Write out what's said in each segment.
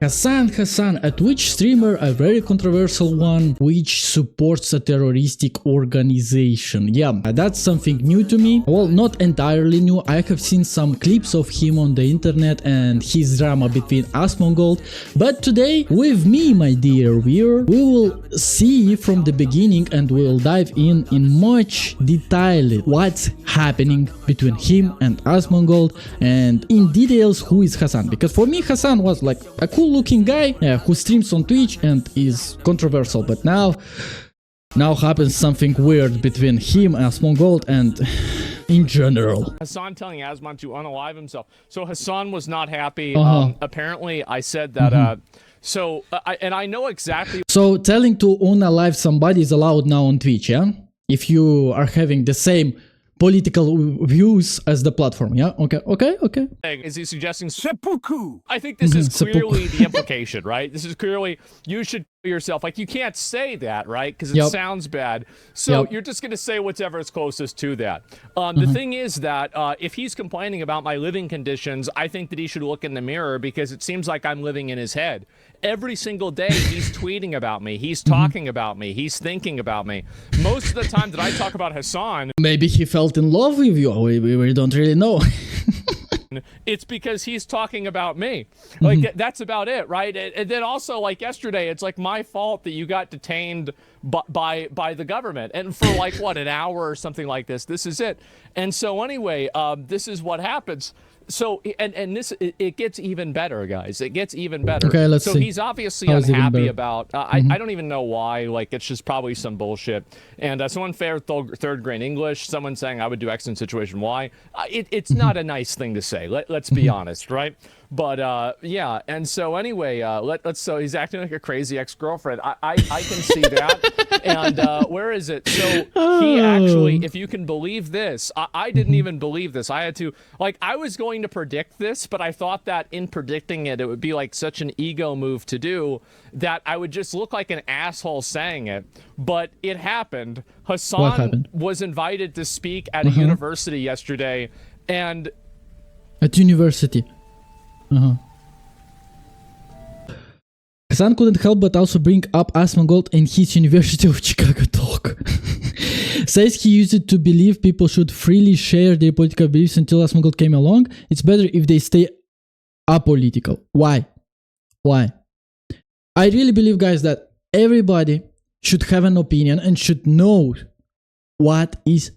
Hasan, a Twitch streamer, a very controversial one, which supports a terroristic organization. Yeah, that's something new to me. Well, not entirely new. I have seen some clips of him on the internet and his drama between Asmongold. But today, with me, my dear viewer, we will see from the beginning and we'll dive in much detail what's happening between him and Asmongold, and in details who is Hasan. Because for me, Hasan was like a cool looking guy who streams on Twitch and is controversial, but now happens something weird between him and Asmongold and in general. Hasan telling Asmon to unalive himself. So Hasan was not happy. Apparently I said that and I know exactly. So telling to unalive somebody is allowed now on Twitch, yeah? If you are having the same political views as the platform, yeah? Okay. Is he suggesting seppuku? I think this is clearly the implication, right? This is clearly, you should kill yourself. Like, you can't say that, right? Because it sounds bad. So you're just going to say whatever is closest to that. The thing is that if he's complaining about my living conditions, I think that he should look in the mirror, because it seems like I'm living in his head. Every single day he's tweeting about me, he's talking about me, he's thinking about me. Most of the time that I talk about Hasan, maybe he felt in love with you. We don't really know. it's because he's talking about me. Like, that's about it, right? And then also, like yesterday, it's like my fault that you got detained by the government, and for like what, an hour or something like this. This is it. And so anyway, this is what happens. So, and this, it gets even better, guys. It gets even better. Okay, let's see. So he's obviously unhappy about, I don't even know why, like, it's just probably some bullshit. And someone failed third grade English, someone saying I would do X in situation Y. It's not a nice thing to say, let's be honest, right? But yeah, and so anyway, so he's acting like a crazy ex-girlfriend. I can see that. And where is it? So he actually, if you can believe this, I didn't even believe this. I had to, like, I was going to predict this, but I thought that in predicting it, it would be like such an ego move to do that I would just look like an asshole saying it. But it happened. Hasan was invited to speak at a university yesterday, and at university. Hasan couldn't help but also bring up Asmongold in his University of Chicago talk. Says he used it to believe people should freely share their political beliefs until Asmongold came along. It's better if they stay apolitical. Why? I really believe, guys, that everybody should have an opinion and should know what is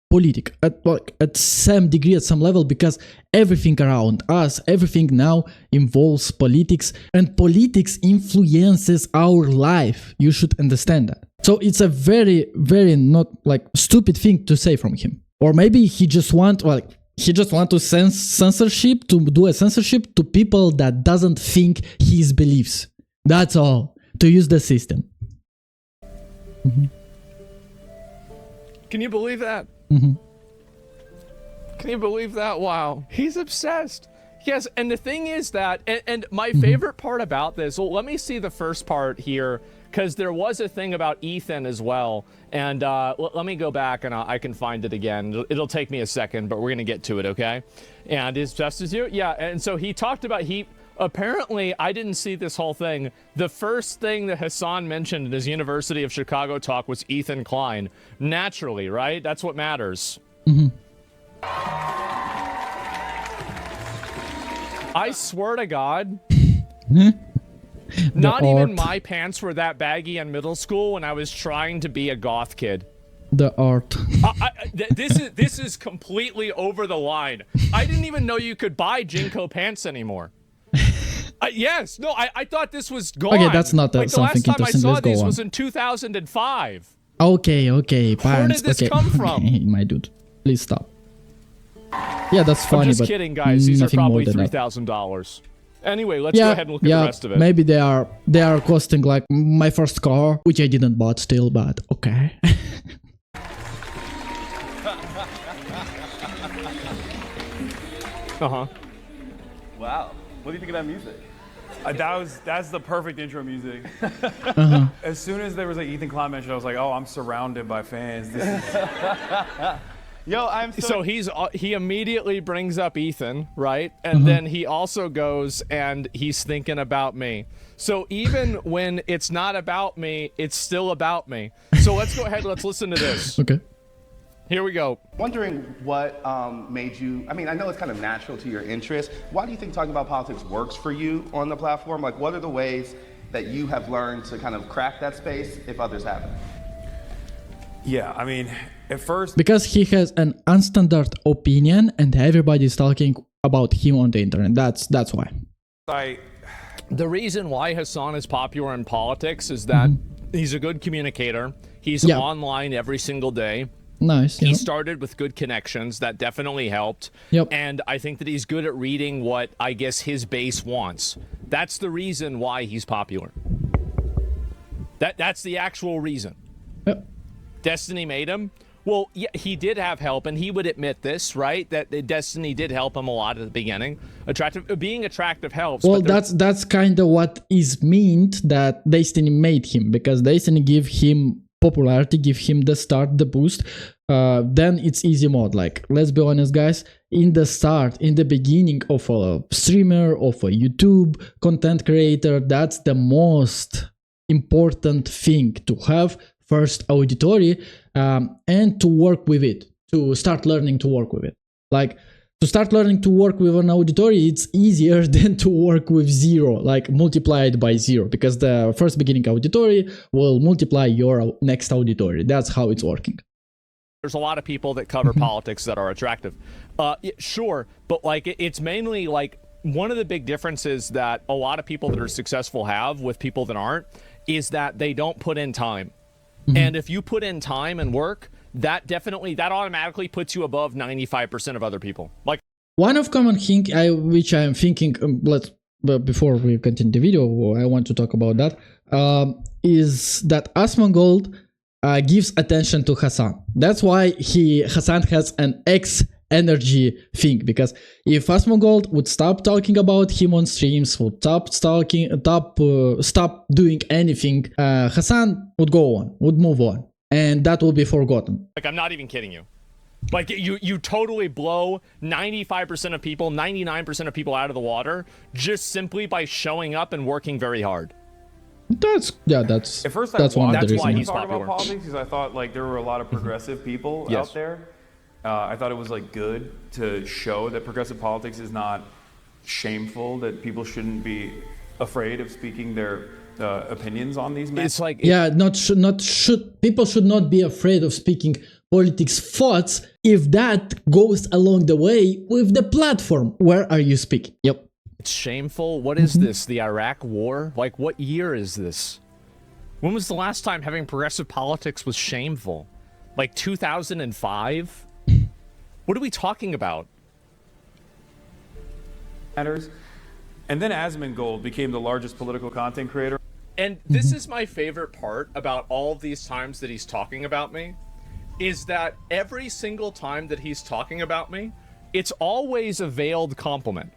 politic at some degree, at some level, because everything around us, everything now involves politics, and politics influences our life. You should understand that. So it's a very, very not like stupid thing to say from him. Or maybe he just want to censorship, to do a censorship to people that doesn't think his beliefs. That's all. To use the system. Can you believe that? Can you believe that? Wow. He's obsessed. Yes, and the thing is that, and my favorite part about this, well, let me see the first part here, because there was a thing about Ethan as well, and let me go back and I can find it again. It'll take me a second, but we're going to get to it, okay? And his justice here? Yeah, and so he talked about, apparently, I didn't see this whole thing. The first thing that Hasan mentioned in his University of Chicago talk was Ethan Klein. Naturally, right? That's what matters. I swear to God, not even my pants were that baggy in middle school when I was trying to be a goth kid. The art. This is completely over the line. I didn't even know you could buy Jinko pants anymore. Yes, no, I thought this was gone. Okay, that's not like something the last time I saw these on. was in 2005. Okay, pants. Where did this come from? My dude, please stop. Yeah, that's funny, I'm just but kidding, guys. These are probably $3,000. Anyway, let's go ahead and look at the rest of it. Maybe they are costing like my first car, which I didn't bought still, but okay. Wow. What do you think of that music? That's the perfect intro music. As soon as there was like Ethan Klein mentioned, I was like, oh, I'm surrounded by fans. This is... Yo, so he immediately brings up Ethan, right? And then he also goes and he's thinking about me. So even when it's not about me, it's still about me. So let's go ahead, let's listen to this. Okay. Here we go. Wondering what made you, I mean, I know it's kind of natural to your interest. Why do you think talking about politics works for you on the platform? Like, what are the ways that you have learned to kind of crack that space if others haven't? Yeah, I mean, at first... Because he has an unstandard opinion and everybody's talking about him on the internet. That's why. The reason why Hasan is popular in politics is that he's a good communicator. He's online every single day. Nice. He started with good connections. That definitely helped. Yep. And I think that he's good at reading what, I guess, his base wants. That's the reason why he's popular. That's the actual reason. Yep. Destiny made him. Well, yeah, he did have help, and he would admit this, right? That Destiny did help him a lot at the beginning. Being attractive helps. Well, that's kind of what is meant that Destiny made him, because Destiny give him popularity, give him the start, the boost. Then it's easy mode. Like, let's be honest, guys. In the start, in the beginning of a streamer, of a YouTube content creator, that's the most important thing, to have first auditory and to work with it, to start learning to work with it. Like, to start learning to work with an auditory, it's easier than to work with zero, like multiply it by zero, because the first beginning auditory will multiply your next auditory. That's how it's working. There's a lot of people that cover politics that are attractive. Sure, but like it's mainly like one of the big differences that a lot of people that are successful have with people that aren't is that they don't put in time. And if you put in time and work, that automatically puts you above 95% of other people. Like, one of common thing which I'm thinking, before we continue the video, I want to talk about that, is that Asmongold gives attention to Hasan. That's why Hasan has an X energy thing, because if Asmongold would stop talking about him on streams, would stop doing anything, Hasan would go on, would move on, and that will be forgotten. Like, I'm not even kidding you. Like, you totally blow 95% of people, 99% of people out of the water just simply by showing up and working very hard. That's at first that's one of the why reasons. he's talk popular. about politics because I thought like there were a lot of progressive people out there. I thought it was like good to show that progressive politics is not shameful, that people shouldn't be afraid of speaking their opinions on these matters. It's like people should not be afraid of speaking politics thoughts if that goes along the way with the platform. Where are you speaking? Yep. It's shameful. What is this? The Iraq War? Like, what year is this? When was the last time having progressive politics was shameful? Like 2005? What are we talking about? And then Asmongold became the largest political content creator. And this is my favorite part about all of these times that he's talking about me, is that every single time that he's talking about me, it's always a veiled compliment.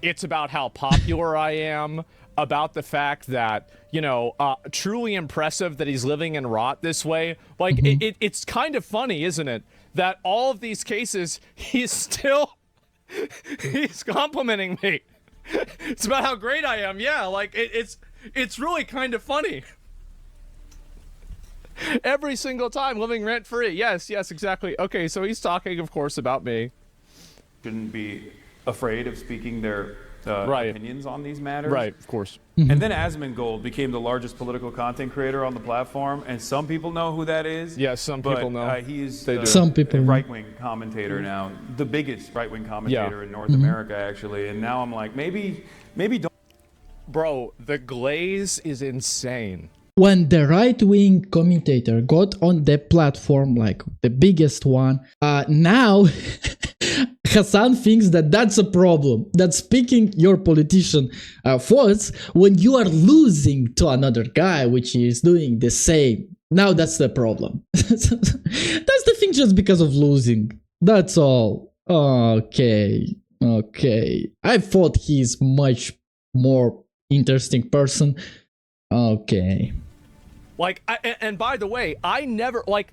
It's about how popular I am, about the fact that, you know, truly impressive that he's living in rot this way. Like, it's kind of funny, isn't it? That all of these cases, he's complimenting me. It's about how great I am. Yeah, like, it's really kind of funny. Every single time, living rent-free. Yes, exactly. Okay, so he's talking, of course, about me. Shouldn't be afraid of speaking their opinions on these matters. Right, of course. And then Asmongold became the largest political content creator on the platform, and some people know who that is. Yes, some people know. He's Some people a right-wing commentator now, the biggest right-wing commentator in North America, actually. And now I'm like, maybe don't. Bro, the glaze is insane. When the right-wing commentator got on the platform, like the biggest one, now Hasan thinks that that's a problem. That speaking your politician thoughts when you are losing to another guy which is doing the same. Now that's the problem. That's the thing, just because of losing. That's all. Okay. I thought he's much more interesting person. Okay. Like, and by the way, I never, like,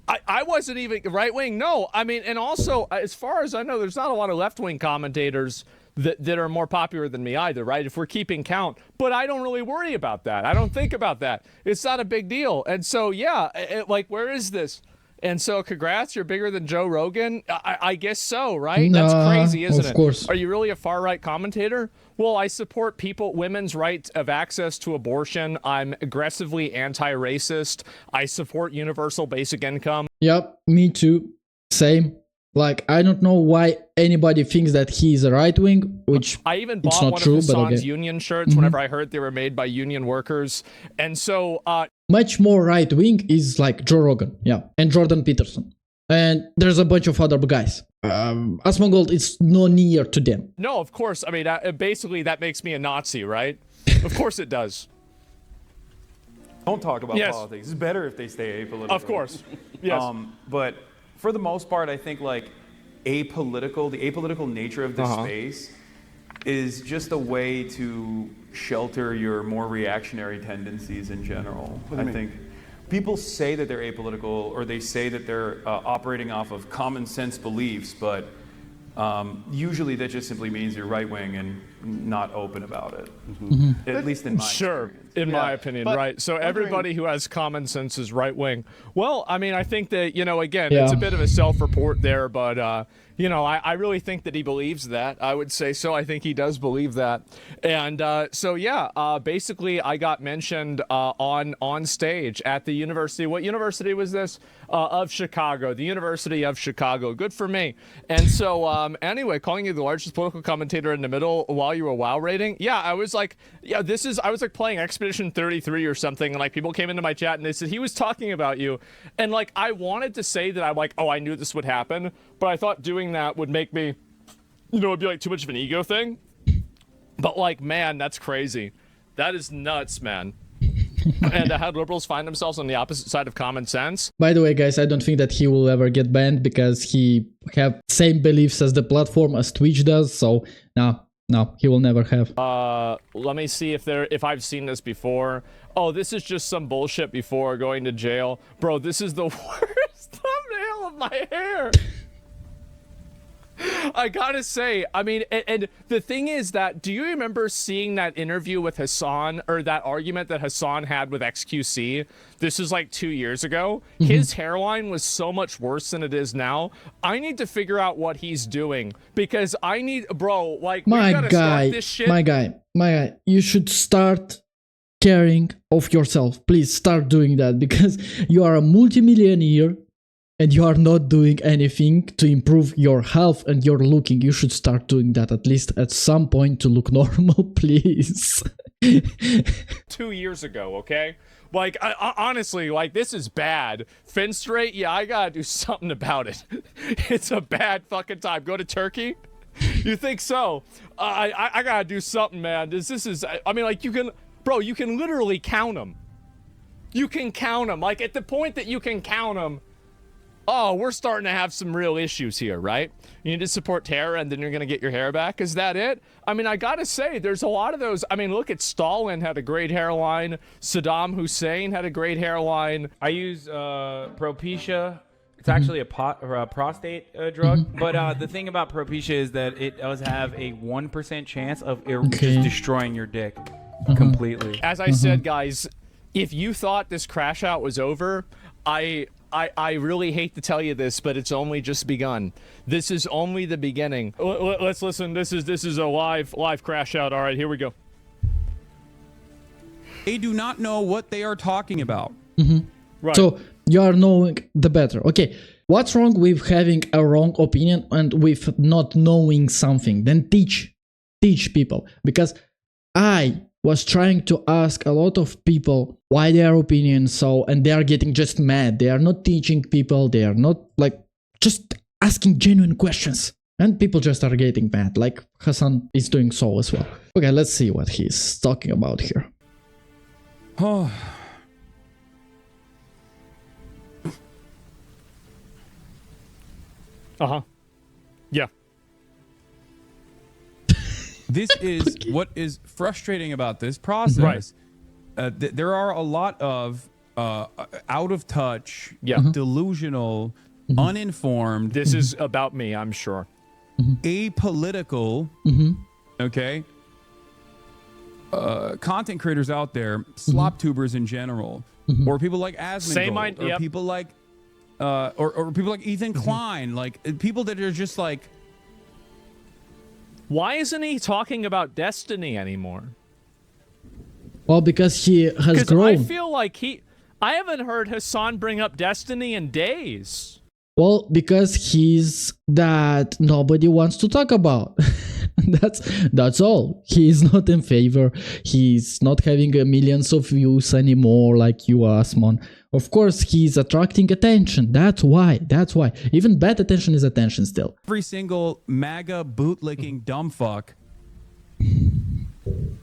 I wasn't even right wing. No, I mean, and also, as far as I know, there's not a lot of left wing commentators that are more popular than me either, right? If we're keeping count, but I don't really worry about that. I don't think about that. It's not a big deal. And so, yeah, like, where is this? And so, congrats, you're bigger than Joe Rogan. I guess so, right? That's crazy, isn't it? Of course. Are you really a far-right commentator? Well, I support women's right of access to abortion. I'm aggressively anti-racist. I support universal basic income. Yep, me too. Same. Like, I don't know why anybody thinks that he's a right wing, which I even it's bought not one true, of but Hasan's okay. union shirts whenever I heard they were made by union workers. And so, Much more right wing is like Joe Rogan, yeah, and Jordan Peterson. And there's a bunch of other guys. Asmongold is no near to them. no, of course. I mean, basically, that makes me a Nazi, right? Of course it does. Don't talk about Yes. politics. It's better if they stay apolitical. Of course. Yes. But for the most part, I think like the apolitical nature of this space is just a way to shelter your more reactionary tendencies in general. I think people say that they're apolitical, or they say that they're operating off of common sense beliefs, but usually that just simply means you're right wing and not open about it. At least in my experience. In my opinion, right? So everybody who has common sense is right wing. Well, I mean, I think that, again, it's a bit of a self-report there, but I really think that he believes that. I would say so. I think he does believe that. And so yeah, basically I got mentioned on stage at the university. What university was this? Of Chicago, the University of Chicago. Good for me. And so anyway, calling you the largest political commentator in the middle while you were WoW rating. Yeah, I was like, I was like playing Expedition 33 or something, and like people came into my chat and they said he was talking about you, and like I wanted to say that I'm like, oh, I knew this would happen, but I thought doing that would make me, it'd be like too much of an ego thing. But like, man, that's crazy. That is nuts, man. And how liberals find themselves on the opposite side of common sense. By the way, guys, I don't think that he will ever get banned because he have same beliefs as the platform as Twitch does. So no, he will never have. Let me see if I've seen this before. Oh, this is just some bullshit before going to jail. Bro, this is the worst thumbnail of my hair. I gotta say, I mean, and the thing is that, do you remember seeing that interview with Hasan, or that argument that Hasan had with XQC? This is like 2 years ago. His hairline was so much worse than it is now. I need to figure out what he's doing, because I need, bro, like, we gotta start this shit. My guy, you should start caring of yourself. Please start doing that, because you are a multimillionaire and you are not doing anything to improve your health and your looking. You should start doing that at least at some point to look normal, please. 2 years ago, okay? Like, I honestly, like, this is bad. Finstraight, yeah, I gotta do something about it. It's a bad fucking time. Go to Turkey? You think so? I gotta do something, man. This is, I mean, like, you can literally count them. You can count them. Like, at the point that you can count them, oh, we're starting to have some real issues here, right? You need to support terror and then you're going to get your hair back. Is that it? I mean, I got to say, there's a lot of those. I mean, look at Stalin had a great hairline. Saddam Hussein had a great hairline. I use Propecia. It's actually a prostate drug. But the thing about Propecia is that it does have a 1% chance of just destroying your dick completely. As I said, guys, if you thought this crash out was over, I really hate to tell you this, but it's only just begun. This is only the beginning. Let's listen. This is a live crash out. All right, here we go. They do not know what they are talking about. Right. So you are knowing the better. Okay, what's wrong with having a wrong opinion and with not knowing something? Then teach people, because I was trying to ask a lot of people why their opinion so, and they are getting just mad. They are not teaching people. They are not like just asking genuine questions, and people just are getting mad. Like Hasan is doing so as well. Okay, let's see what he's talking about here. Oh. Yeah. This is what is frustrating about this process. Right. There are a lot of out of touch, delusional, uninformed. This is about me, I'm sure. Apolitical, okay, content creators out there, slop tubers in general, or people like Asmongold, or people like, or people like Ethan Klein, like people that are just like. Why isn't he talking about Destiny anymore? Well, because he has grown. I feel like I haven't heard Hasan bring up Destiny in days. Well, because he's that nobody wants to talk about. That's all. He's not in favor. He's not having millions of views anymore like you, Asmon. Of course, he's attracting attention. That's why. Even bad attention is attention still. Every single MAGA bootlicking dumb fuck.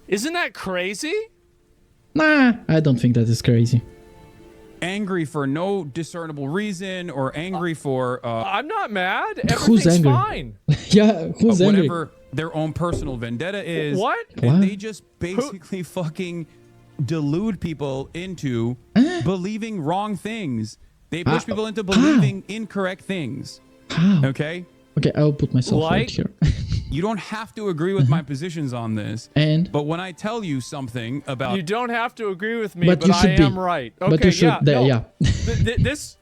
Isn't that crazy? Nah, I don't think that is crazy. Angry for no discernible reason, or angry for I'm not mad. Who's Everything's angry? fine. Yeah, who's angry? Whatever their own personal vendetta is. What? And they just basically fucking delude people into believing wrong things. They push people into believing incorrect things. Okay? Okay, I'll put myself right here. You don't have to agree with my positions on this. But when I tell you something about... You don't have to agree with me, but you I should am be. right. Okay, but you should, yeah. This...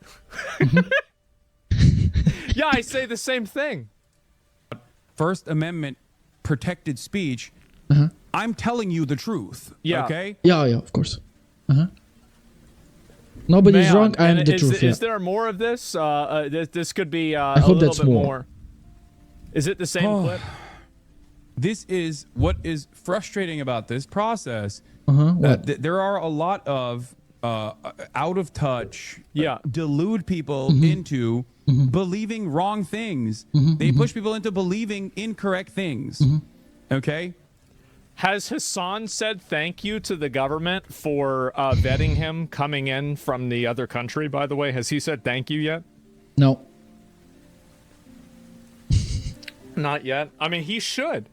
Yeah, I say the same thing. First Amendment protected speech, I'm telling you the truth. Yeah. Okay? Yeah, of course. Nobody's wrong. I'm the truth. Is there more of this? This could be a hope little that's bit more. more. Is it the same clip? This is what is frustrating about this process. There are a lot of out of touch, delude people into believing wrong things. They push people into believing incorrect things. Okay? Has Hasan said thank you to the government for vetting him coming in from the other country, by the way? Has he said thank you yet? No. Not yet. I mean, he should.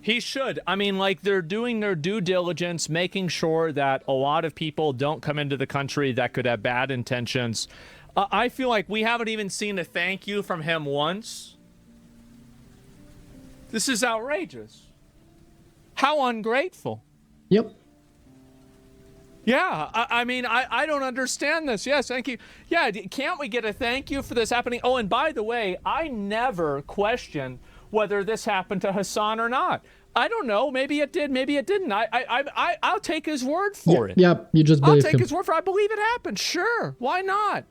He should. I mean, like, they're doing their due diligence, making sure that a lot of people don't come into the country that could have bad intentions. I feel like we haven't even seen a thank you from him once. This is outrageous. How ungrateful. Yep. Yeah, I mean, I don't understand this. Yes, thank you. Yeah, can't we get a thank you for this happening? Oh, and by the way, I never question whether this happened to Hasan or not. I don't know. Maybe it did. Maybe it didn't. I'll take his word for it. Yeah, you just believe I'll take his word for it. I believe it happened. Sure. Why not?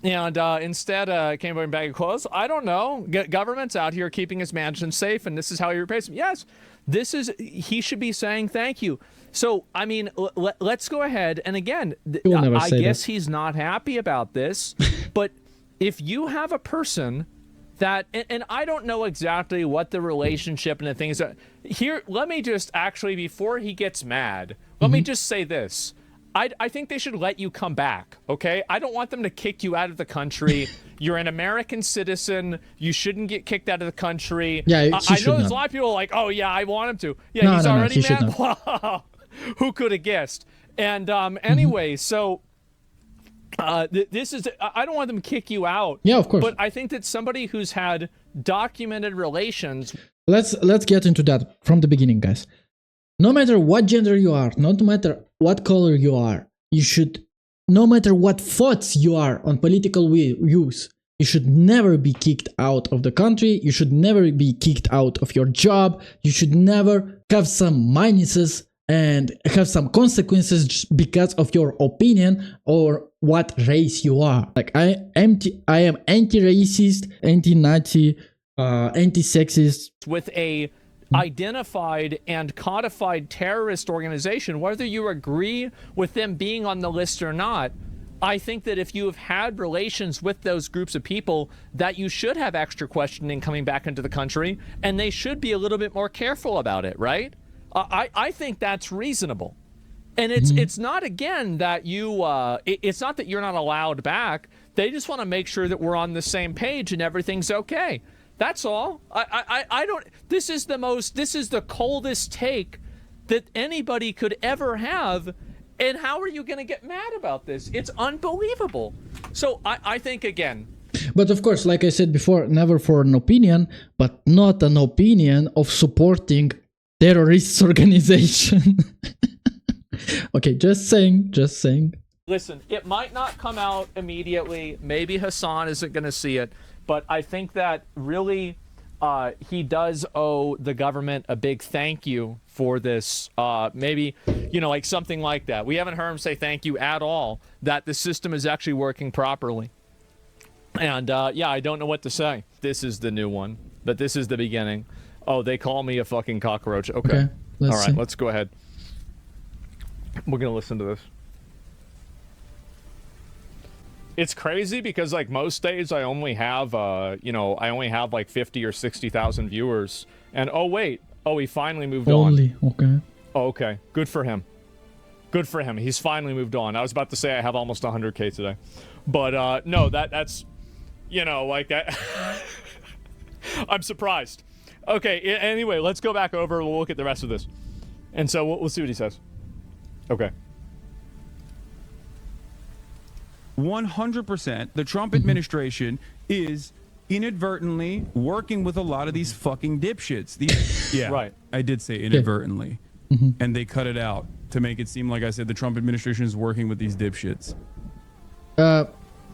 And instead, came wearing baggy clothes. I don't know. Government's out here keeping his mansion safe, and this is how he repays them. Yes, he should be saying thank you. So, I mean, let's go ahead. And again, I guess he's not happy about this. But if you have a person that, and I don't know exactly what the relationship and the things are. Here, let me just actually, before he gets mad, let me just say this. I think they should let you come back, okay? I don't want them to kick you out of the country. You're an American citizen. You shouldn't get kicked out of the country. Yeah, I know there's a lot of people like, oh, yeah, I want him to. Yeah, he's already mad? Wow. Who could have guessed? And anyway, so this is, I don't want them to kick you out. Yeah, of course. But I think that somebody who's had documented relations. Let's get into that from the beginning, guys. No matter what gender you are, no matter what color you are, you should, no matter what thoughts you are on political views, you should never be kicked out of the country. You should never be kicked out of your job. You should never have some minuses and have some consequences just because of your opinion or what race you are. Like I am anti-racist, anti-Nazi, anti-sexist. With a identified and codified terrorist organization, whether you agree with them being on the list or not, I think that if you have had relations with those groups of people, that you should have extra questioning coming back into the country, and they should be a little bit more careful about it, right? I think that's reasonable. And it's not, again, that you, it's not that you're not allowed back. They just want to make sure that we're on the same page and everything's okay. That's all. I don't, this is the coldest take that anybody could ever have. And how are you going to get mad about this? It's unbelievable. So I think, again... But of course, like I said before, never for an opinion, but not an opinion of supporting terrorist organization. Okay, just saying. Listen, it might not come out immediately. Maybe Hasan isn't going to see it. But I think that really he does owe the government a big thank you for this. Maybe, like something like that. We haven't heard him say thank you at all, that the system is actually working properly. And yeah, I don't know what to say. This is the new one, but this is the beginning. Oh, they call me a fucking cockroach. Okay. All right, let's go ahead. We're going to listen to this. It's crazy because like most days I only have, I only have like 50 or 60,000 viewers. And oh, wait. Oh, he finally moved on. Okay. Oh, okay. Good for him. Good for him. He's finally moved on. I was about to say I have almost 100K today. But no, that's, like that. I'm surprised. Okay, anyway, let's go back over. We'll look at the rest of this. And so we'll see what he says. Okay. 100%. The Trump administration is inadvertently working with a lot of these fucking dipshits. Yeah, right. I did say inadvertently. And they cut it out to make it seem like I said the Trump administration is working with these dipshits.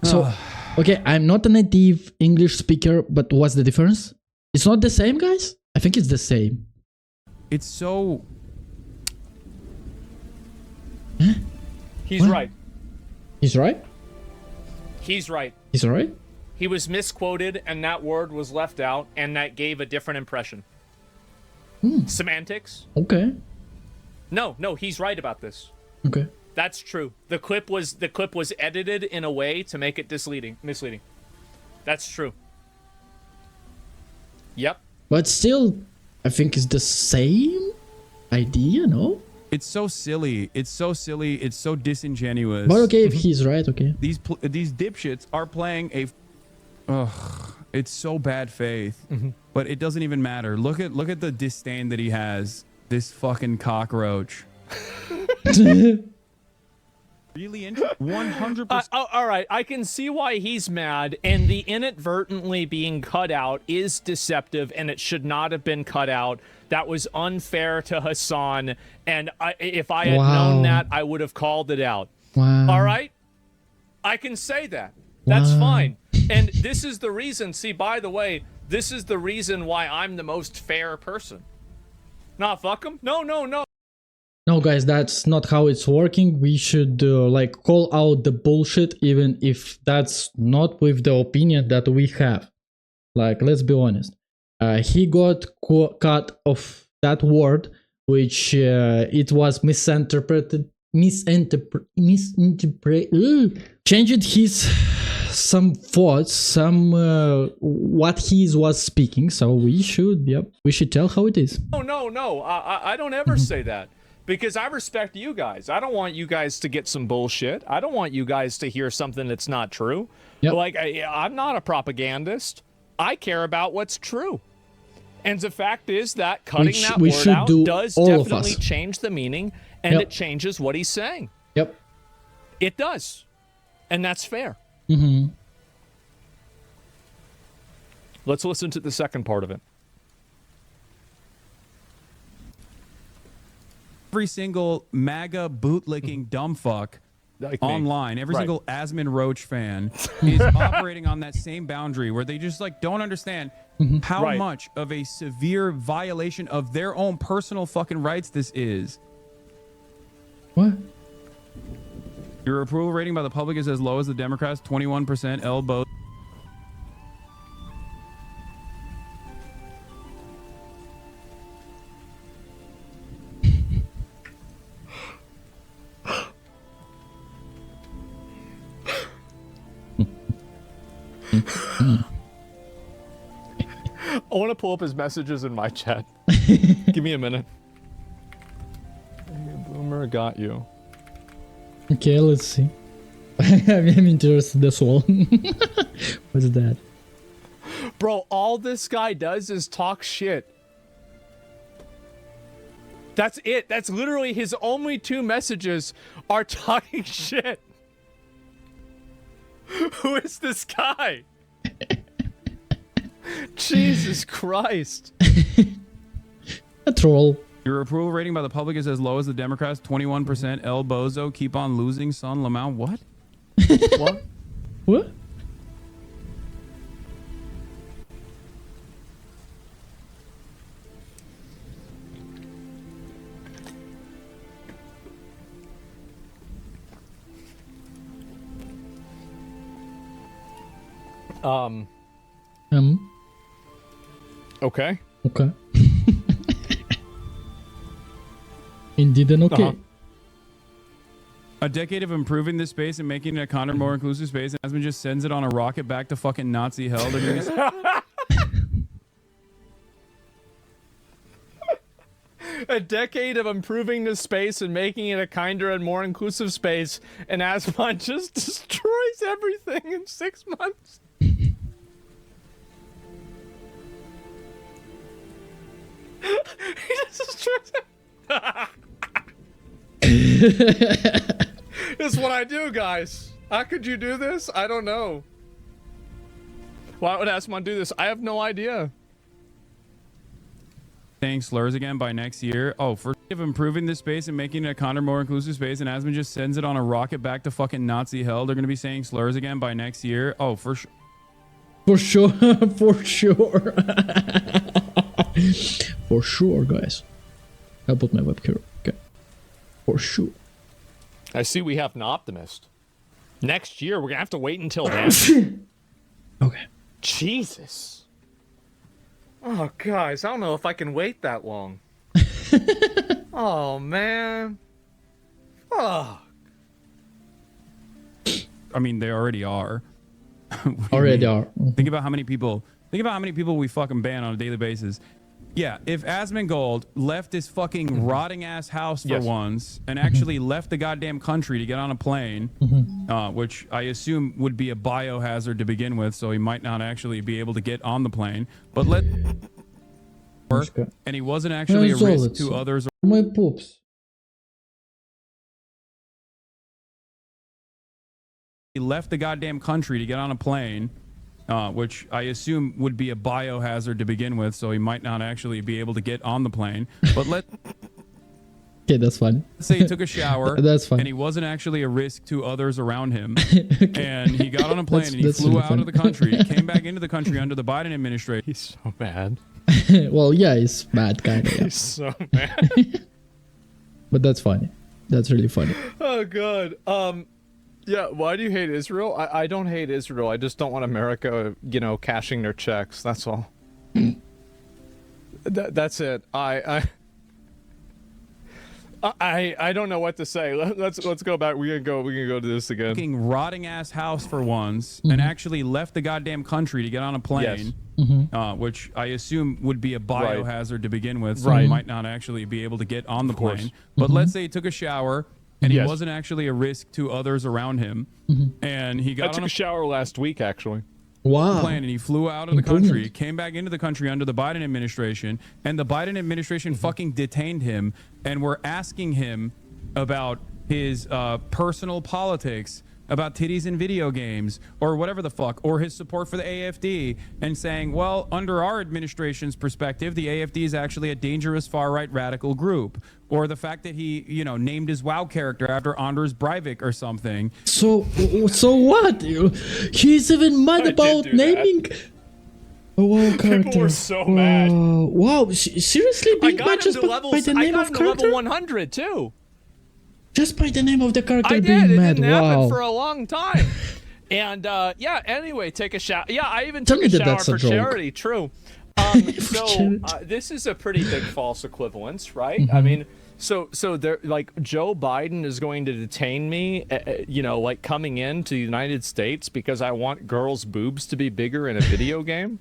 So, okay, I'm not a native English speaker, but what's the difference? It's not the same, guys? I think it's the same. It's so... Huh? He's right. He's right? He's right. He's right? He was misquoted, and that word was left out, and that gave a different impression. Semantics? Okay. No, he's right about this. Okay. That's true. The clip was edited in a way to make it misleading. That's true. Yep. But still, I think it's the same idea, no? It's so silly. It's so silly. It's so disingenuous. But okay, if he's right, okay. These dipshits are playing a... Ugh, it's so bad faith. But it doesn't even matter. Look at the disdain that he has. This fucking cockroach. Really into 100%. All right, I can see why he's mad, and the inadvertently being cut out is deceptive, and it should not have been cut out. That was unfair to Hasan, and if I had known that, I would have called it out. Wow. All right? I can say that. That's fine. And this is the reason, see, by the way, this is the reason why I'm the most fair person. Nah, fuck him. No. No, guys, that's not how it's working. We should call out the bullshit, even if that's not with the opinion that we have. Like, let's be honest. He got cut off that word, which it was misinterpreted. Changed his some thoughts, what he was speaking. So we should tell how it is. No. I don't ever say that. Because I respect you guys. I don't want you guys to get some bullshit. I don't want you guys to hear something that's not true. Yep. Like, I'm not a propagandist. I care about what's true. And the fact is that cutting that word out does definitely change the meaning, and it changes what he's saying. Yep. It does. And that's fair. Let's listen to the second part of it. Every single MAGA bootlicking dumb fuck online, every single Asmon Roach fan is operating on that same boundary where they just don't understand how much of a severe violation of their own personal fucking rights this is. What? Your approval rating by the public is as low as the Democrats, 21%, elbow. I want to pull up his messages in my chat. Give me a minute. Hey, Boomer got you. Okay, let's see. I'm interested as well. What's that? Bro, all this guy does is talk shit. That's it. That's literally his only 2 messages are talking shit. Who is this guy? Jesus Christ. A troll. Your approval rating by the public is as low as the Democrats, 21%. El Bozo, keep on losing, son. Lamau, what? What? What? Okay. Okay. Indeed and okay. A decade of improving this space and making it a kinder, more inclusive space, and Asmon just sends it on a rocket back to fucking Nazi hell. They're gonna A decade of improving this space and making it a kinder and more inclusive space, and Asmon just destroys everything in 6 months. He just destroys it. This is what I do, guys. How could you do this? I don't know. Why would Asmon do this? I have no idea. saying slurs again by next year. Oh, for of improving this space and making it a kinder, more inclusive space, and Asmon just sends it on a rocket back to fucking Nazi hell. They're gonna be saying slurs again by next year. Oh, for sure. For sure. For sure. For sure, guys. I'll put my webcam. Okay. For sure. I see we have an optimist. Next year, we're gonna have to wait until then. Okay. Jesus. Oh, guys, I don't know if I can wait that long. Oh, man. Fuck. I mean, they already are. Already are. Think about how many people. Think about how many people we fucking ban on a daily basis. Yeah, if Asmongold left his fucking rotting ass house for once and actually left the goddamn country to get on a plane, which I assume would be a biohazard to begin with, so he might not actually be able to get on the plane. But and he wasn't actually a risk to others. My poops. He left the goddamn country to get on a plane. Which I assume would be a biohazard to begin with, so he might not actually be able to get on the plane. But let's that's fine. say he took a shower. That's fine. And he wasn't actually a risk to others around him. And he got on a plane and he flew really out of the country. He came back into the country under the Biden administration. He's so bad. Well, yeah, he's bad, kind of. Yeah. He's so bad. But that's funny. That's really funny. Oh, God. Yeah, why do you hate Israel? I don't hate Israel. I just don't want America, you know, cashing their checks. That's all. That's it. I don't know what to say. Let's go back. We can go to this again. Fucking rotting ass house for once, and actually left the goddamn country to get on a plane. Which I assume would be a biohazard to begin with, so he might not actually be able to get on the plane. But let's say he took a shower. And he wasn't actually a risk to others around him. And he got I took a shower last week, actually. Wow. Plane, and he flew out of the country, came back into the country under the Biden administration, and the Biden administration fucking detained him and were asking him about his personal politics, about titties in video games, or whatever the fuck, or his support for the AFD, and saying, well, under our administration's perspective, the AFD is actually a dangerous far-right radical group. Or the fact that he, you know, named his WoW character after Anders Breivik or something. So what? He's even mad about naming a WoW character. People were so mad. Wow, seriously? Being mad just by the name of character? level 100, too. Just by the name of the character I being did. mad. It didn't happen Wow. for a long time. And, yeah, anyway, take a shower. Yeah, I even Tell took me a that shower that's a for joke. charity. True. This is a pretty big false equivalence, right? I mean, so there, like, Joe Biden is going to detain me, you know, like coming into the United States because I want girls' boobs to be bigger in a video game.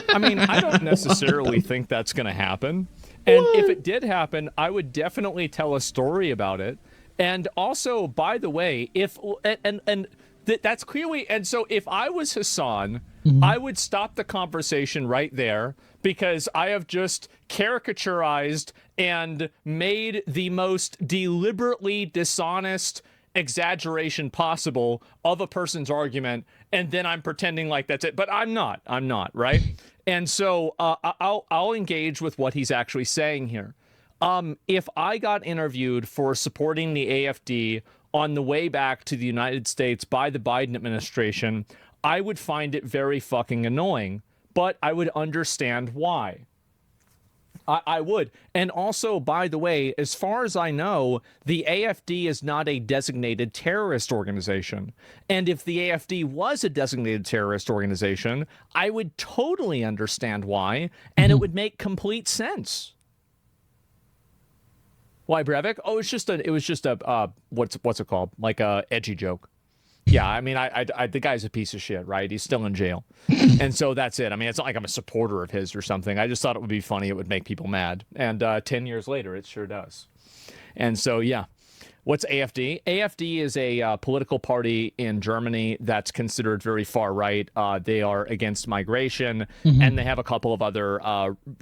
I mean, I don't necessarily think that's going to happen. And if it did happen, I would definitely tell a story about it. And also, by the way, if that's clearly, and so if I was Hasan, I would stop the conversation right there because I have just caricaturized and made the most deliberately dishonest exaggeration possible of a person's argument, and then I'm pretending like that's it. But I'm not, right? And so I'll engage with what he's actually saying here. If I got interviewed for supporting the AFD on the way back to the United States by the Biden administration, I would find it very fucking annoying, but I would understand why. I would. And also, by the way, as far as I know, the AFD is not a designated terrorist organization. And if the AFD was a designated terrorist organization, I would totally understand why, and it would make complete sense. Why, Breivik? Oh, it was just a what's it called? Like a edgy joke. Yeah, I mean, the guy's a piece of shit, right? He's still in jail. And so that's it. I mean, it's not like I'm a supporter of his or something. I just thought it would be funny. It would make people mad. And 10 years later, it sure does. And so, yeah. What's AFD? AFD is a political party in Germany that's considered very far right. They are against migration, and they have a couple of other,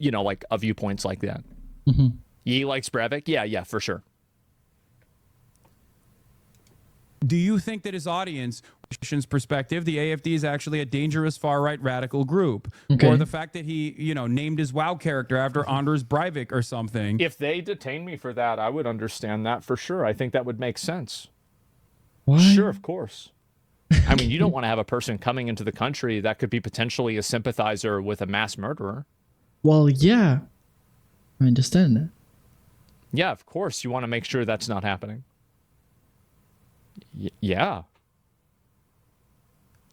like viewpoints like that. Ye likes Breivik? Yeah, for sure. Do you think that his audience, perspective, the AFD is actually a dangerous far-right radical group? Okay. Or the fact that he, named his WoW character after Anders Breivik or something? If they detain me for that, I would understand that for sure. I think that would make sense. What? Sure, of course. I mean, you don't want to have a person coming into the country that could be potentially a sympathizer with a mass murderer. Well, yeah. I understand that. Yeah, of course. You want to make sure that's not happening. Yeah.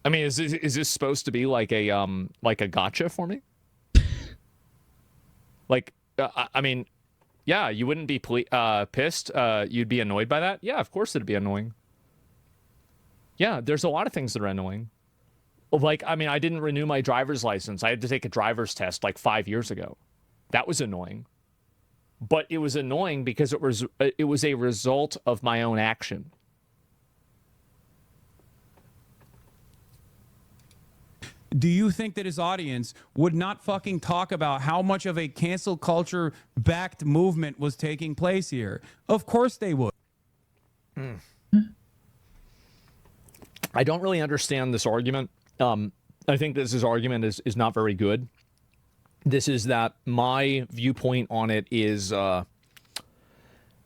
I mean, is this supposed to be like a gotcha for me? Like, I mean, yeah, you wouldn't be pissed. You'd be annoyed by that. Yeah, of course it'd be annoying. Yeah, there's a lot of things that are annoying. Like, I mean, I didn't renew my driver's license. I had to take a driver's test like 5 years ago. That was annoying. But it was annoying because it was a result of my own action. Do you think that his audience would not fucking talk about how much of a cancel culture backed movement was taking place here? Of course they would. I don't really understand this argument. I think this argument is not very good. This is that my viewpoint on it is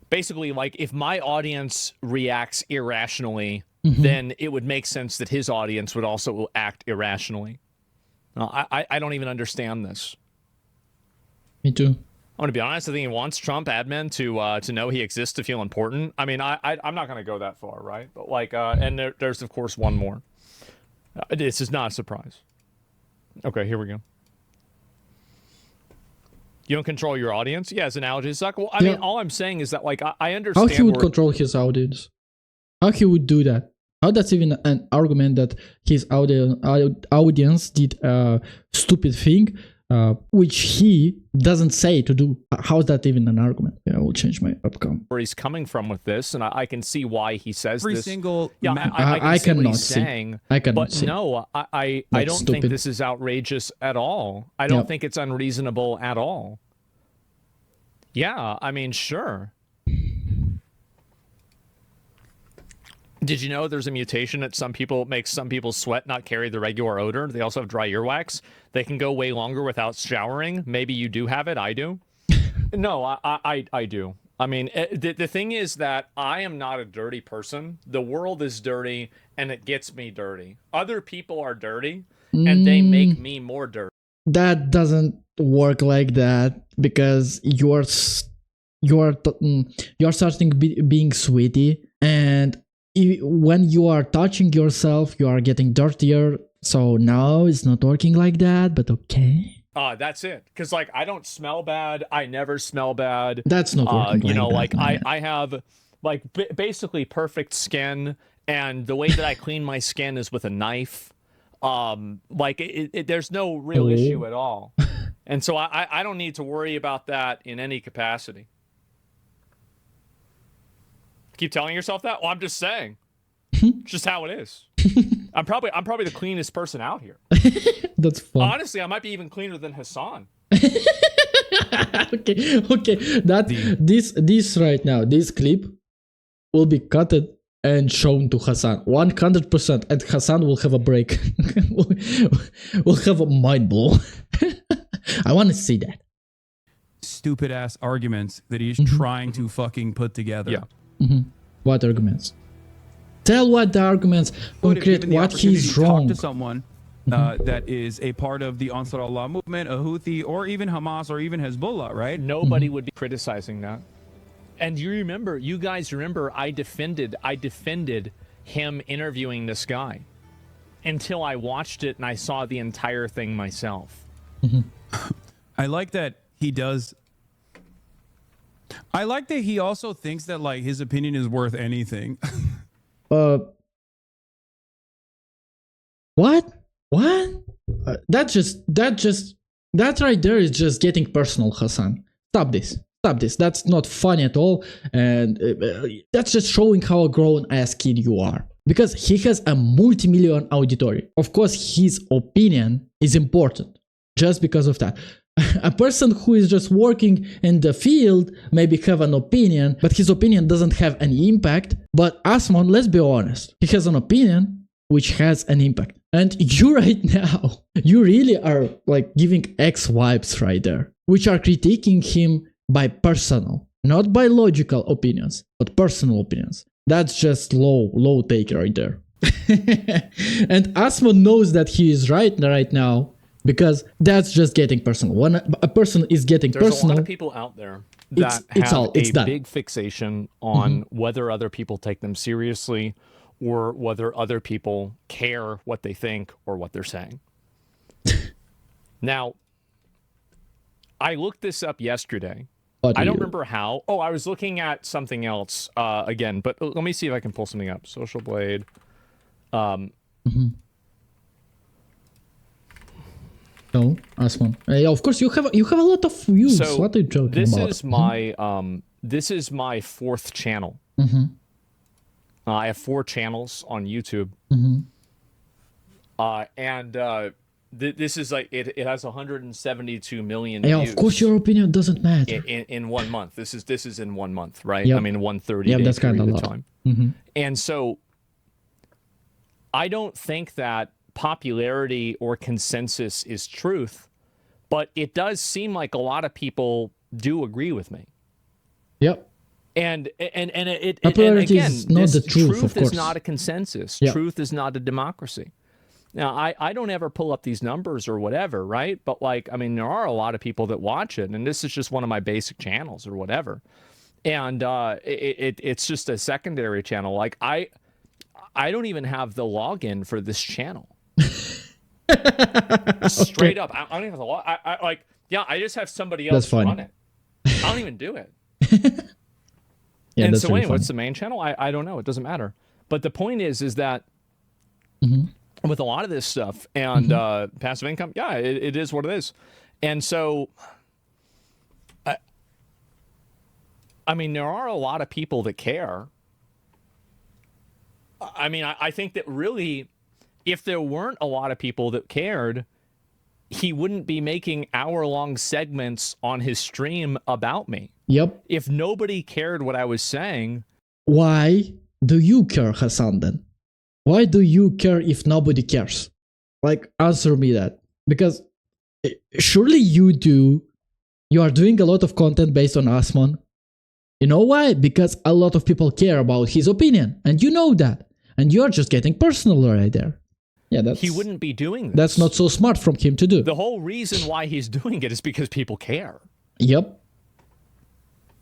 basically like if my audience reacts irrationally, then it would make sense that his audience would also act irrationally. I don't even understand this. Me too. I'm going to be honest. I think he wants Trump admin to know he exists to feel important. I mean, I'm not going to go that far, right? But like, and there's of course one more. This is not a surprise. Okay, here we go. You don't control your audience? Yeah, his analogies suck. Well, I mean, all I'm saying is that, like, I understand... How he would control his audience? How he would do that? How that's even an argument that his audience did a stupid thing, which he doesn't say to do? How's that even an argument? Yeah, I will change my outcome. Where he's coming from with this, and I can see why he says Every this. Single... Yeah, I can see what he's saying. I cannot but see. No, I don't think this is outrageous at all. I don't think it's unreasonable at all. Yeah, I mean, sure. Did you know there's a mutation that makes some people sweat not carry the regular odor? They also have dry earwax. They can go way longer without showering. Maybe you do have it. I do. No, I do. I mean, the thing is that I am not a dirty person. The world is dirty, and it gets me dirty. Other people are dirty, and they make me more dirty. That doesn't work like that, because you're starting being sweaty, and when you are touching yourself, you are getting dirtier. So now it's not working like that, but okay. That's it. Because, like, I don't smell bad. I never smell bad. That's not working like I have, like, basically perfect skin, and the way that I clean my skin is with a knife. There's no real issue at all. And so I don't need to worry about that in any capacity. Keep telling yourself that? Well, I'm just saying. It's just how it is. I'm probably the cleanest person out here. That's fun. Honestly, I might be even cleaner than Hasan. Okay. This right now, this clip will be cutted and shown to Hasan 100%, and Hasan will have a break. Will have a mind blow. I want to see that. Stupid ass arguments that he's trying to fucking put together. Yeah. What arguments? Tell what the arguments concrete. What he's wrong. Talk to someone that is a part of the Ansar Allah movement, a Houthi, or even Hamas, or even Hezbollah, right? Nobody would be criticizing that. And you guys remember, I defended him interviewing this guy until I watched it and I saw the entire thing myself. I like that he does. I like that he also thinks that like his opinion is worth anything. What? That right there is just getting personal, Hasan. Stop this. That's not funny at all, and that's just showing how a grown-ass kid you are. Because he has a multi-million auditory. Of course, his opinion is important, just because of that. A person who is just working in the field maybe have an opinion, but his opinion doesn't have any impact. But Asmon, let's be honest, he has an opinion which has an impact. And you right now, you really are like giving X vibes right there, which are critiquing him by personal, not by logical opinions, but personal opinions. That's just low take right there. And Asmon knows that he is right now, because that's just getting personal. When a person is getting There's personal, a lot of people out there that have a big fixation on whether other people take them seriously or whether other people care what they think or what they're saying. Now, I looked this up yesterday. I don't remember how. Oh, I was looking at something else again, but let me see if I can pull something up. Social Blade. No, Asmon. Yeah, of course you have a lot of views. So what are you joking this about? This is my fourth channel. I have 4 channels on YouTube, this is like it has 172 million yeah, views. of course your opinion doesn't matter. In 1 month. This is in 1 month, right? Yep. I mean 130 Yep, day that's kind period of of time. And so I don't think that popularity or consensus is truth, but it does seem like a lot of people do agree with me. Yep. And Popularity again, is not the truth, of course. is not a consensus. Yeah. Truth is not a democracy. Now, I don't ever pull up these numbers or whatever, right? But like, I mean, there are a lot of people that watch it, and this is just one of my basic channels or whatever. And it's just a secondary channel. Like I don't even have the login for this channel. Straight up, I don't even have the log. I just have somebody else run it. I don't even do it. Yeah, and that's so really anyway, what's the main channel? I don't know. It doesn't matter. But the point is that with a lot of this stuff and passive income, yeah, it is what it is. And so, I mean, there are a lot of people that care. I mean, I think that really, if there weren't a lot of people that cared, he wouldn't be making hour-long segments on his stream about me. Yep. If nobody cared what I was saying... Why do you care, Hasan, then? Why do you care if nobody cares? Like, answer me that. Because surely you do. You are doing a lot of content based on Asmon. You know why? Because a lot of people care about his opinion. And you know that. And you're just getting personal right there. Yeah, he wouldn't be doing this. That's not so smart from him to do. The whole reason why he's doing it is because people care. Yep.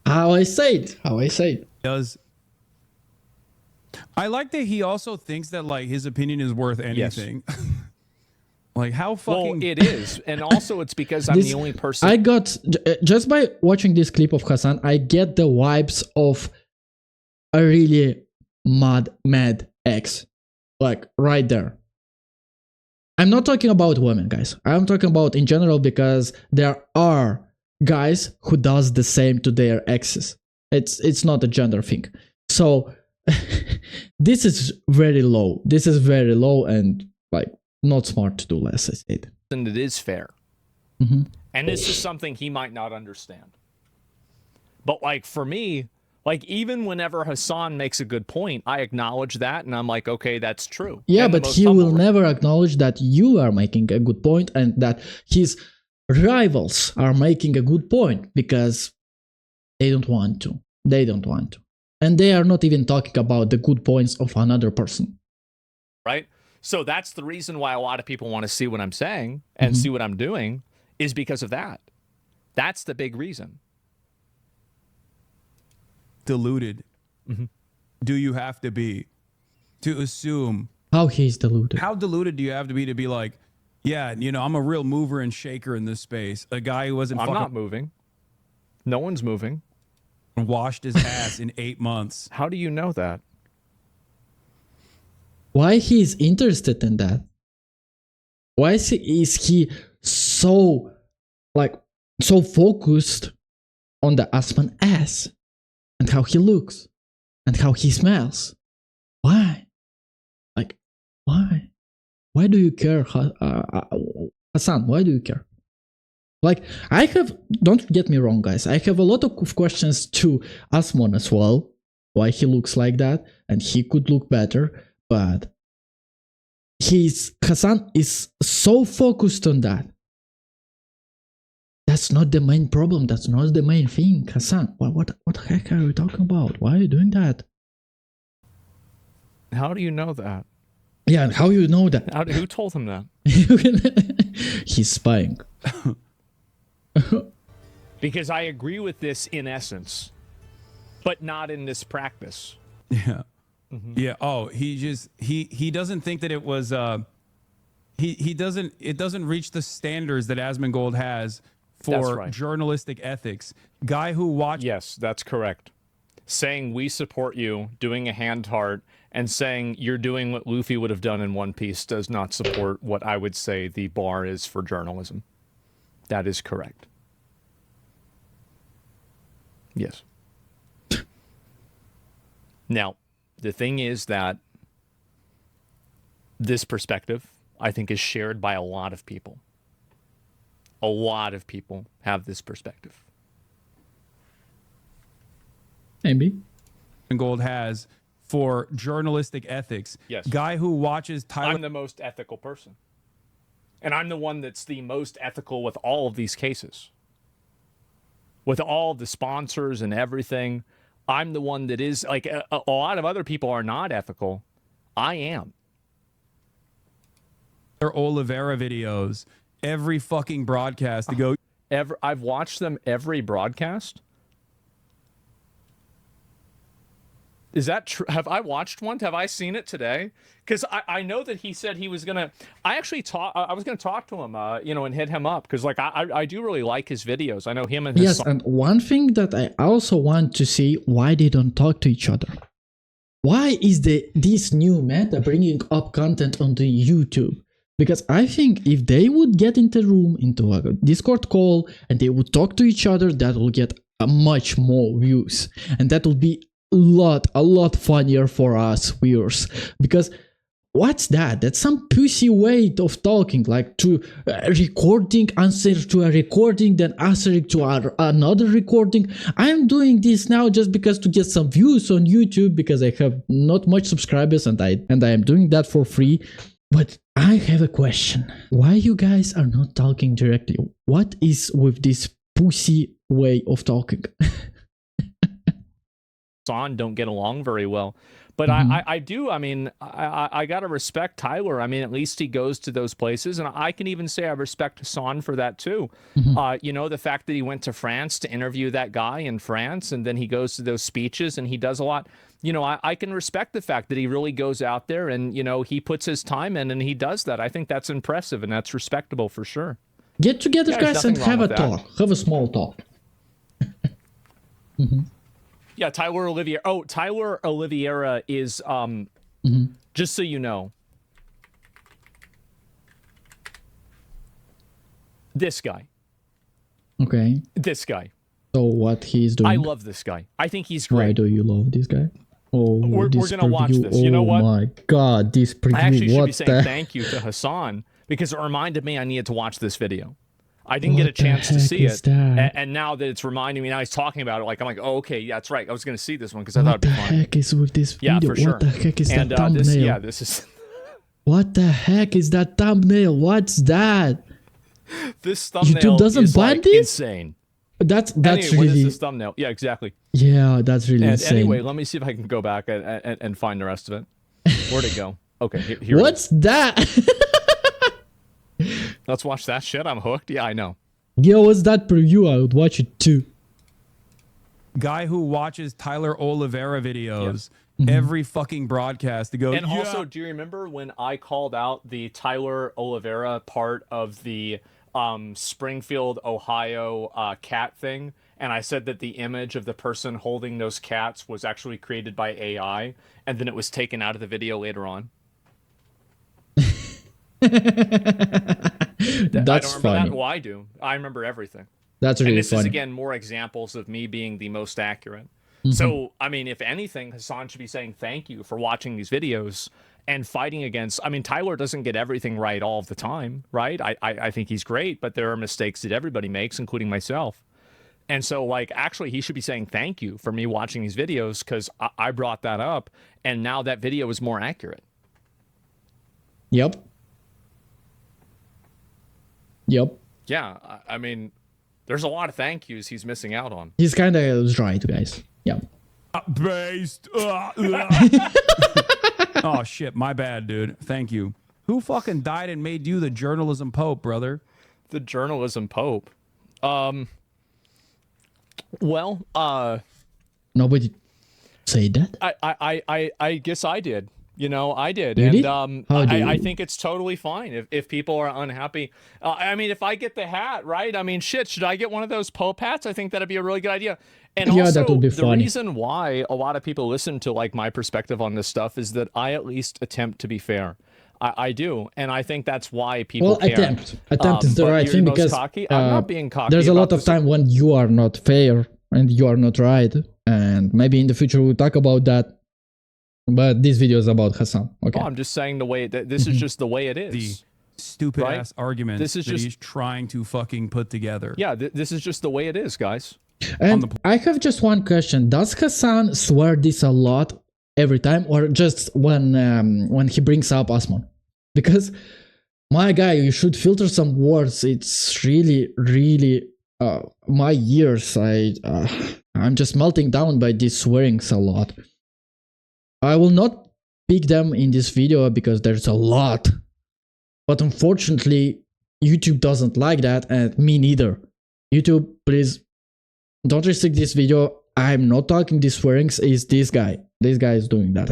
How I say it. I like that he also thinks that like his opinion is worth anything. Yes. Like how fucking... Well, it is. And also it's because I'm the only person... I got... Just by watching this clip of Hasan, I get the vibes of a really mad ex. Like right there. I'm not talking about women, guys. I'm talking about in general because there are guys who does the same to their exes. It's not a gender thing. So this is very low. This is very low and like not smart to do less, I said. And it is fair. And this is something he might not understand. But like for me, like even whenever Hasan makes a good point, I acknowledge that and I'm like, okay, that's true. Yeah, and but he will never acknowledge that you are making a good point and that his rivals are making a good point because they don't want to. They don't want to. And they are not even talking about the good points of another person. Right? So that's the reason why a lot of people want to see what I'm saying and see what I'm doing is because of that. That's the big reason. Deluded. Do you have to be to assume how he's deluded? How deluded do you have to be like, yeah, you know, I'm a real mover and shaker in this space. A guy who wasn't. I'm not moving. No one's moving. Washed his ass in 8 months. How do you know that? Why he is interested in that? Why is he so so focused on the Asman ass and how he looks and how he smells? Why? Like, why? Why do you care, Hasan? Why do you care? Like, don't get me wrong, guys. I have a lot of questions to Asmon as well. Why he looks like that and he could look better. But Hasan is so focused on that. That's not the main problem. That's not the main thing, Hasan. What the heck are you talking about? Why are you doing that? How do you know that? Yeah, and how you know that? Who told him that? He's spying. Because I agree with this in essence, but not in this practice. Yeah. Yeah. Oh, he doesn't think that it was it doesn't reach the standards that Asmongold has for journalistic ethics. Guy who watched. Yes, that's correct. Saying we support you, doing a hand heart, and saying you're doing what Luffy would have done in One Piece does not support what I would say the bar is for journalism. That is correct. Yes. Now, the thing is that this perspective, I think, is shared by a lot of people. A lot of people have this perspective. Maybe. Gold has for journalistic ethics. Yes. Guy who watches Tyler. I'm the most ethical person. And I'm the one that's the most ethical with all of these cases. With all the sponsors and everything, I'm the one that is, like, a lot of other people are not ethical. I am. Their Oliveira videos, every fucking broadcast to go. I've watched them every broadcast. Is that true? Have I watched one? Have I seen it today? Because I know that he said he was gonna. I was gonna talk to him, and hit him up because like I do really like his videos. I know him and his. Yes, and one thing that I also want to see, why they don't talk to each other. Why is this new meta bringing up content onto YouTube? Because I think if they would get into a Discord call and they would talk to each other, that will get much more views, and that will be a lot funnier for us viewers. Because what's that? That's some pussy way of talking, like to recording, answer to a recording, then answering to another recording. I'm doing this now just because to get some views on YouTube because I have not much subscribers and I am doing that for free. But I have a question. Why you guys are not talking directly? What is with this pussy way of talking? On don't get along very well, but I do. I mean, I gotta respect Tyler. I mean, at least he goes to those places, and I can even say I respect Hasan for that too. The fact that he went to France to interview that guy in France, and then he goes to those speeches and he does a lot. I can respect the fact that he really goes out there and he puts his time in and he does that. I think that's impressive and that's respectable for sure. Get together, guys, and have a talk. Have a small talk. Yeah, Tyler Oliveira. Oh, Tyler Oliveira is, just so you know, this guy. Okay. This guy. So what he's doing? I love this guy. I think he's great. Why do you love this guy? Oh, we're this gonna watch preview. this. You know what? Oh my god, this preview. I actually should what be saying thank you to Hasan because it reminded me I needed to watch this video. I didn't get a chance to see it, and now that it's reminding me, now he's talking about it, like I'm like, oh, okay, yeah, that's right. I was gonna see this one because I thought it'd be fun. What the heck is with this video? Yeah, for sure. What the heck is that thumbnail? This is. What the heck is that thumbnail? What's that? This thumbnail YouTube doesn't is ban like this? insane. That's Anyway, really. what is this thumbnail? Yeah, exactly. Yeah, that's really And insane. anyway, let me see if I can go back and find the rest of it. Where'd it go? Okay, here. What's that? Let's watch that shit. I'm hooked. Yeah, I know. Yo, what's that preview? I would watch it too. Guy who watches Tyler Oliveira videos every fucking broadcast to go. And also, do you remember when I called out the Tyler Oliveira part of the Springfield, Ohio cat thing? And I said that the image of the person holding those cats was actually created by AI, and then it was taken out of the video later on. That's funny. That? Well, I do. I remember everything. That's really funny. And this funny. is, again, more examples of me being the most accurate. So, I mean, if anything, Hasan should be saying thank you for watching these videos and fighting against... I mean, Tyler doesn't get everything right all of the time, right? I think he's great, but there are mistakes that everybody makes, including myself. And so, like, actually, he should be saying thank you for me watching these videos because I brought that up, and now that video is more accurate. Yep. Yeah, I mean, there's a lot of thank yous he's missing out on. He's kind of right, guys. Yeah. Based. Oh shit, my bad, dude. Thank you. Who fucking died and made you the journalism pope, brother? The journalism pope. Well, Nobody said that. I guess I did. You know, I did. Really? And I think it's totally fine if people are unhappy. I mean, if I get the hat, right? I mean, shit, should I get one of those Pope hats? I think that'd be a really good idea. And Yeah, also, that would be the funny. reason why a lot of people listen to, like, my perspective on this stuff is that I at least attempt to be fair. I do, and I think that's why people care. Attempt is the but right you're thing most because cocky? I'm not being cocky. there's a about lot of this. time when you are not fair and you are not right, and maybe in the future we'll talk about that. But this video is about Hasan. Okay. Oh, I'm just saying the way that this is just the way it is. The stupid Right? ass argument This is that just- he's trying to fucking put together. Yeah, this is just the way it is, guys. And I have just one question: does Hasan swear this a lot every time, or just when he brings up Asmon? Because my guy, you should filter some words. It's really, my ears. I'm just melting down by these swearings a lot. I will not pick them in this video because there's a lot. But unfortunately, YouTube doesn't like that, and me neither. YouTube, please don't restrict this video. I'm not talking these swearings. It's this guy. This guy is doing that.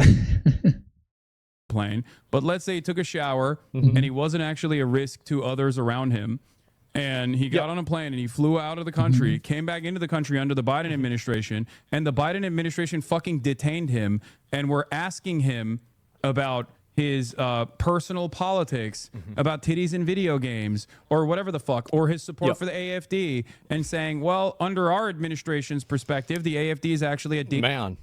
Plane. But let's say he took a shower and he wasn't actually a risk to others around him. And he got on a plane and he flew out of the country, came back into the country under the Biden administration, and the Biden administration fucking detained him and were asking him about his personal politics, about titties in video games, or whatever the fuck, or his support for the AFD, and saying, well, under our administration's perspective, the AFD is actually a Man,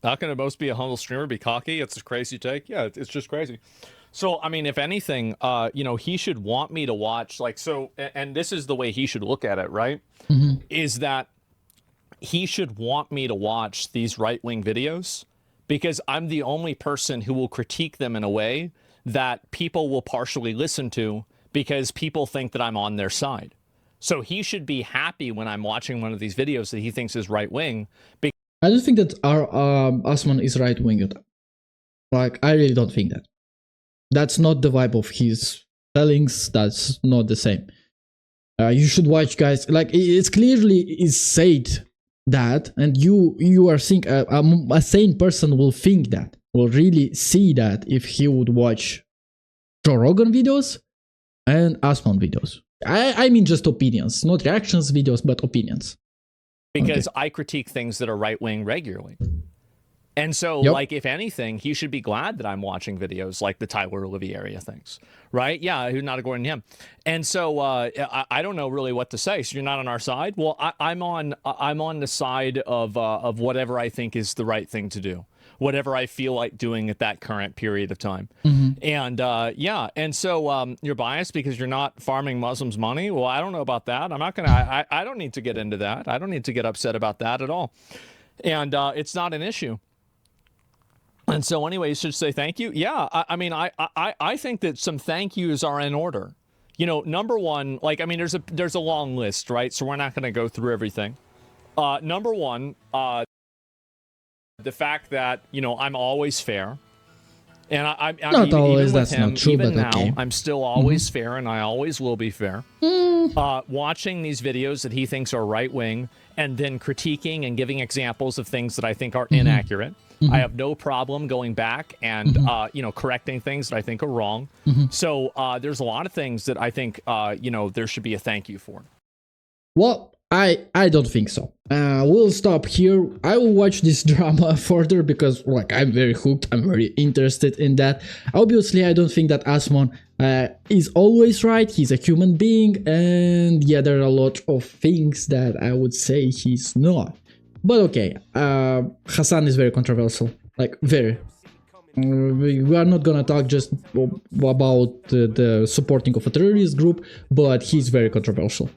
how can it most be a humble streamer, be cocky? It's a crazy take. Yeah, it's just crazy. So, I mean, if anything, you know, he should want me to watch, like, so, and this is the way he should look at it, right? Is that he should want me to watch these right-wing videos because I'm the only person who will critique them in a way that people will partially listen to because people think that I'm on their side. So he should be happy when I'm watching one of these videos that he thinks is right-wing. I don't think that our Asmon is right-winged. Like, I really don't think that. That's not the vibe of his tellings. That's not the same. You should watch, guys. Like, it's clearly is said that, and you are seeing a sane person will think that, will really see that if he would watch Joe Rogan videos and Asmon videos. I mean just opinions, not reactions videos, but opinions. Because I critique things that are right-wing regularly. And so, Yep. like, if anything, he should be glad that I'm watching videos like the Tyler Olivieri things, right? Yeah, who's not according to him. And so I don't know really what to say. So you're not on our side? Well, I'm on the side of whatever I think is the right thing to do, whatever I feel like doing at that current period of time. And yeah, and so you're biased because you're not farming Muslims' money. Well, I don't know about that. I'm not gonna. I don't need to get into that. I don't need to get upset about that at all. And it's not an issue. And so anyway, you should say thank you. Yeah, I mean, I think that some thank yous are in order. You know, number one, like, I mean, there's a long list, right? So we're not going to go through everything. Number one, the fact that, you know, I'm always fair. And I'm not always, that's not true, even but now, okay. I'm still always fair, and I always will be fair. Watching these videos that he thinks are right-wing, and then critiquing and giving examples of things that I think are inaccurate. I have no problem going back and, you know, correcting things that I think are wrong. So there's a lot of things that I think, you know, there should be a thank you for. Well, I don't think so. We'll stop here. I will watch this drama further because, like, I'm very hooked. I'm very interested in that. Obviously, I don't think that Asmon is always right. He's a human being, and yeah, there are a lot of things that I would say he's not. But okay, Hasan is very controversial, like very. We are not gonna talk just about the supporting of a terrorist group, but he's very controversial.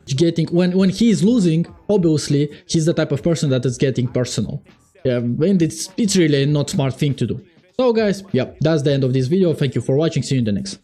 When he's losing, obviously he's the type of person that is getting personal. Yeah, and it's really not smart thing to do. So guys, yeah, that's the end of this video. Thank you for watching. See you in the next.